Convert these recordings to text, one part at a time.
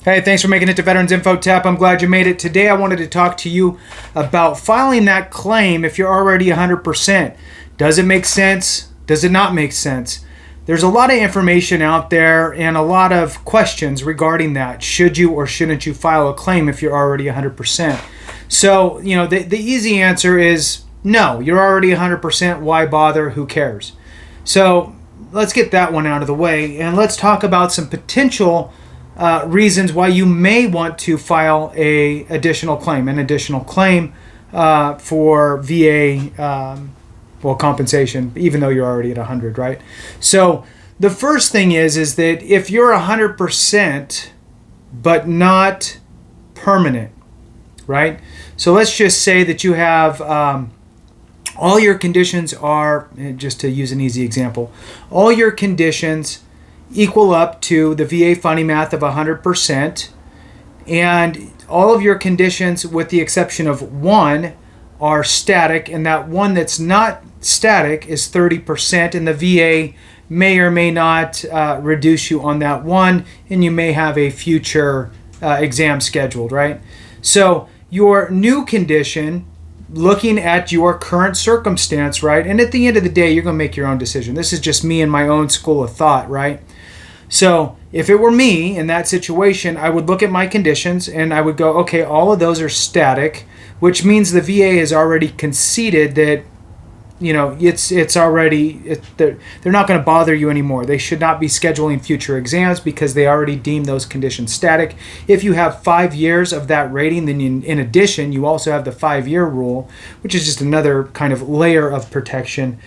Hey, thanks for making it to Veterans Info Tap. I'm glad you made it. Today I wanted to talk to you about filing that claim if you're already 100%. Does it make sense? Does it not make sense? There's a lot of information out there and a lot of questions regarding that. Should you or shouldn't you file a claim if you're already 100%? So, the easy answer is no. You're already 100%. Why bother? Who cares? So let's get that one out of the way, and let's talk about some potential reasons why you may want to file an additional claim for VA compensation, even though you're already at 100, right? So the first thing is that if you're 100% but not permanent, right? So let's just say that you have all your conditions are, just to use an easy example, all your conditions equal up to the VA funny math of 100%, and all of your conditions with the exception of one are static, and that one that's not static is 30%, and the VA may or may not reduce you on that one, and you may have a future exam scheduled, right? So your new condition, looking at your current circumstance, right? And at the end of the day, you're going to make your own decision. This is just me and my own school of thought, right? So if it were me in that situation, I would look at my conditions and I would go, okay, all of those are static, which means the VA has already conceded that, it's already, they're not going to bother you anymore. They should not be scheduling future exams because they already deem those conditions static. If you have 5 years of that rating, then in addition, you also have the 5-year rule, which is just another kind of layer of protection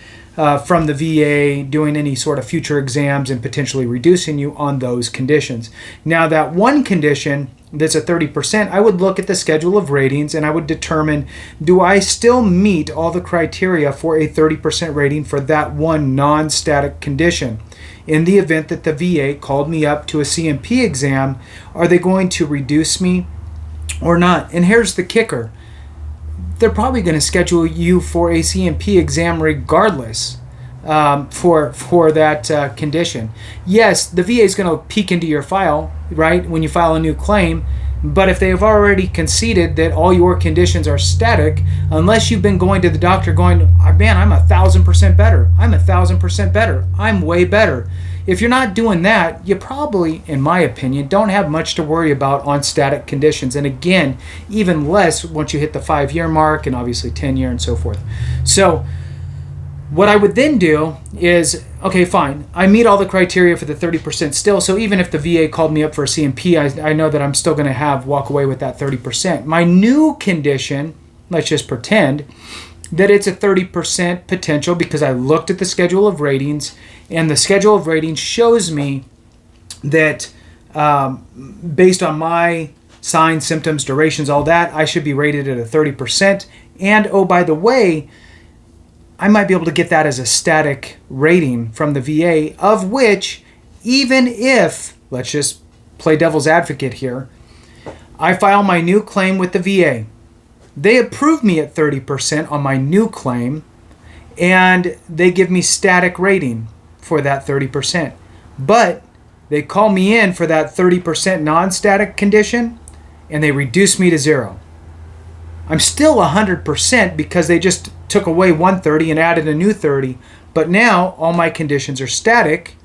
from the VA doing any sort of future exams and potentially reducing you on those conditions. Now, that one condition that's a 30%, I would look at the schedule of ratings and I would determine, do I still meet all the criteria for a 30% rating for that one non-static condition? In the event that the VA called me up to a CMP exam, are they going to reduce me or not? And here's the kicker. They're probably going to schedule you for a CMP exam regardless for that condition. Yes, the VA is going to peek into your file, right, when you file a new claim, but if they have already conceded that all your conditions are static, unless you've been going to the doctor going, man, I'm 1,000% better, I'm 1,000% better, I'm way better. If you're not doing that, you probably, in my opinion, don't have much to worry about on static conditions. And again, even less once you hit the 5-year mark and obviously 10-year and so forth. So what I would then do is, okay, fine, I meet all the criteria for the 30% still. So even if the VA called me up for a CMP, I know that I'm still going to walk away with that 30%. My new condition, let's just pretend that it's a 30% potential because I looked at the schedule of ratings, and the schedule of ratings shows me that based on my signs, symptoms, durations, all that, I should be rated at a 30%. And oh, by the way, I might be able to get that as a static rating from the VA, of which, even if, let's just play devil's advocate here, I file my new claim with the VA. They approve me at 30% on my new claim, and they give me static rating for that 30%. But they call me in for that 30% non-static condition, and they reduce me to 0. I'm still 100% because they just took away 130 and added a new 30. But now all my conditions are static,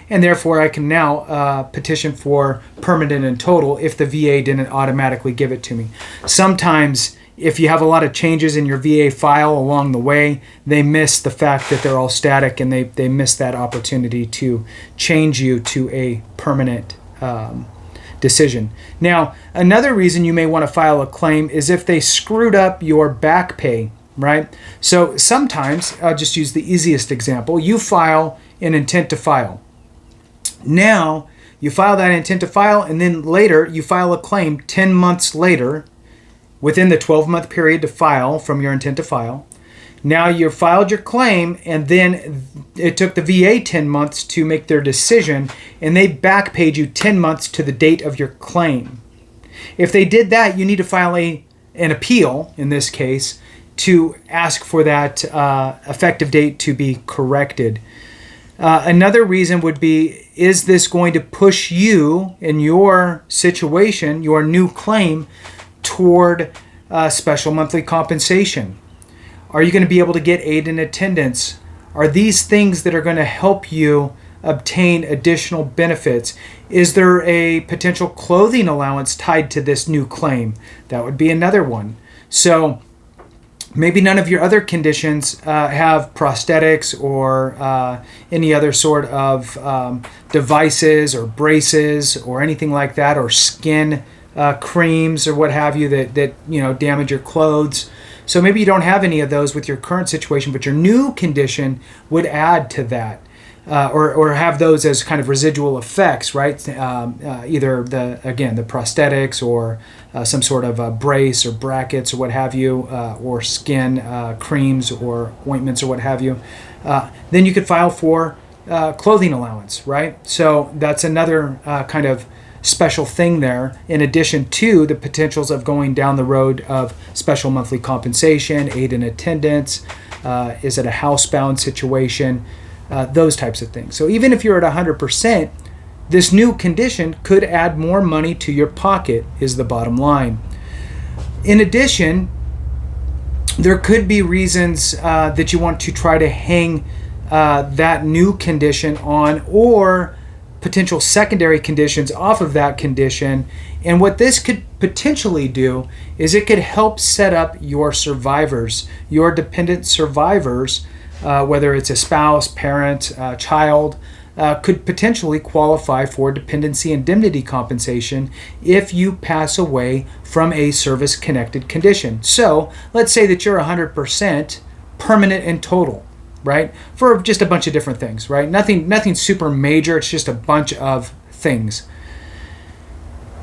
and therefore I can now petition for permanent and total if the VA didn't automatically give it to me. Sometimes if you have a lot of changes in your VA file along the way, they miss the fact that they're all static, and they miss that opportunity to change you to a permanent decision. Now, another reason you may want to file a claim is if they screwed up your back pay, right? So sometimes, I'll just use the easiest example, you file an intent to file. Now, you file that intent to file, and then later you file a claim 10 months later, within the 12-month period to file from your intent to file. Now you filed your claim, and then it took the VA 10 months to make their decision, and they back paid you 10 months to the date of your claim. If they did that, you need to file an appeal, in this case, to ask for that effective date to be corrected. Another reason would be is this going to push you in your situation, your new claim, toward special monthly compensation? Are you going to be able to get aid in attendance? Are these things that are going to help you obtain additional benefits? Is there a potential clothing allowance tied to this new claim? That would be another one. So maybe none of your other conditions have prosthetics or any other sort of devices or braces or anything like that, or skin creams or what have you that damage your clothes. So maybe you don't have any of those with your current situation, but your new condition would add to that. Or have those as kind of residual effects, right? Either the prosthetics or some sort of brace or brackets or what have you, or skin creams or ointments or what have you. Then you could file for clothing allowance, right? So that's another kind of special thing there, in addition to the potentials of going down the road of special monthly compensation, aid in attendance, is it a housebound situation? Those types of things. So even if you're at 100%, this new condition could add more money to your pocket, is the bottom line. In addition, there could be reasons that you want to try to hang that new condition on, or potential secondary conditions off of that condition. And what this could potentially do is it could help set up your survivors, your dependent survivors, whether it's a spouse, parent, child, could potentially qualify for dependency indemnity compensation if you pass away from a service-connected condition. So let's say that you're 100% permanent and total, right? For just a bunch of different things, right? Nothing super major. It's just a bunch of things.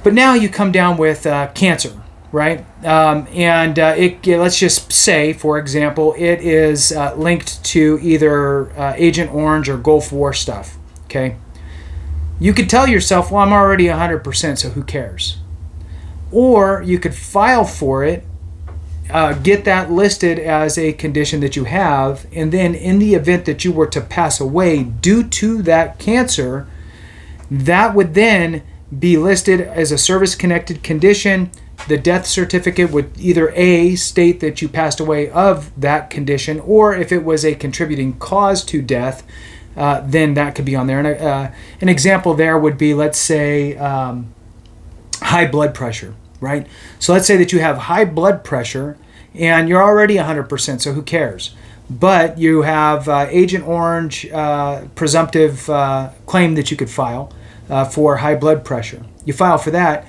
But now you come down with cancer, right? Let's just say, for example, it is linked to either Agent Orange or Gulf War stuff, okay? You could tell yourself, well, I'm already 100%, so who cares? Or you could file for it, get that listed as a condition that you have, and then in the event that you were to pass away due to that cancer, that would then be listed as a service-connected condition. The death certificate would either A, state that you passed away of that condition, or if it was a contributing cause to death, then that could be on there. And an example there would be, let's say, high blood pressure, right? So let's say that you have high blood pressure and you're already 100%, so who cares? But you have Agent Orange presumptive claim that you could file for high blood pressure. You file for that.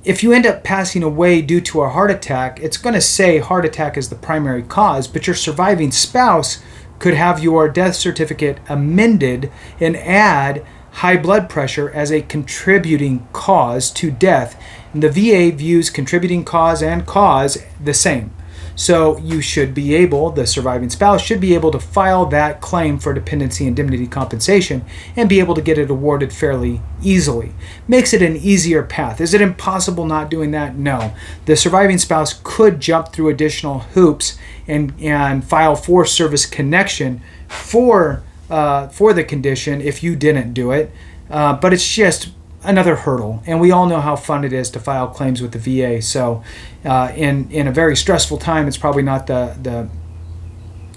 If you end up passing away due to a heart attack, it's going to say heart attack is the primary cause, but your surviving spouse could have your death certificate amended and add high blood pressure as a contributing cause to death. And the VA views contributing cause and cause the same. So you should be able, the surviving spouse should be able to file that claim for dependency indemnity compensation and be able to get it awarded fairly easily. Makes it an easier path. Is it impossible not doing that? No. The surviving spouse could jump through additional hoops and file for service connection for the condition if you didn't do it. But it's just another hurdle, and we all know how fun it is to file claims with the VA. So in a very stressful time, it's probably not the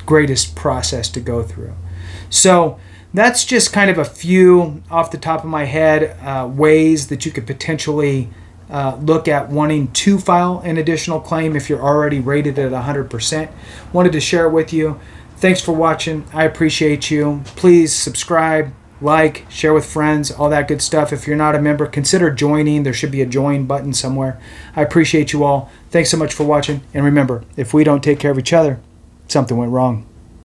greatest process to go through. So that's just kind of a few off the top of my head ways that you could potentially look at wanting to file an additional claim if you're already rated at 100%. Wanted to share it with you. Thanks for watching. I appreciate you. Please subscribe, like, share with friends, all that good stuff. If you're not a member, consider joining. There should be a join button somewhere. I appreciate you all. Thanks so much for watching. And remember, if we don't take care of each other, something went wrong.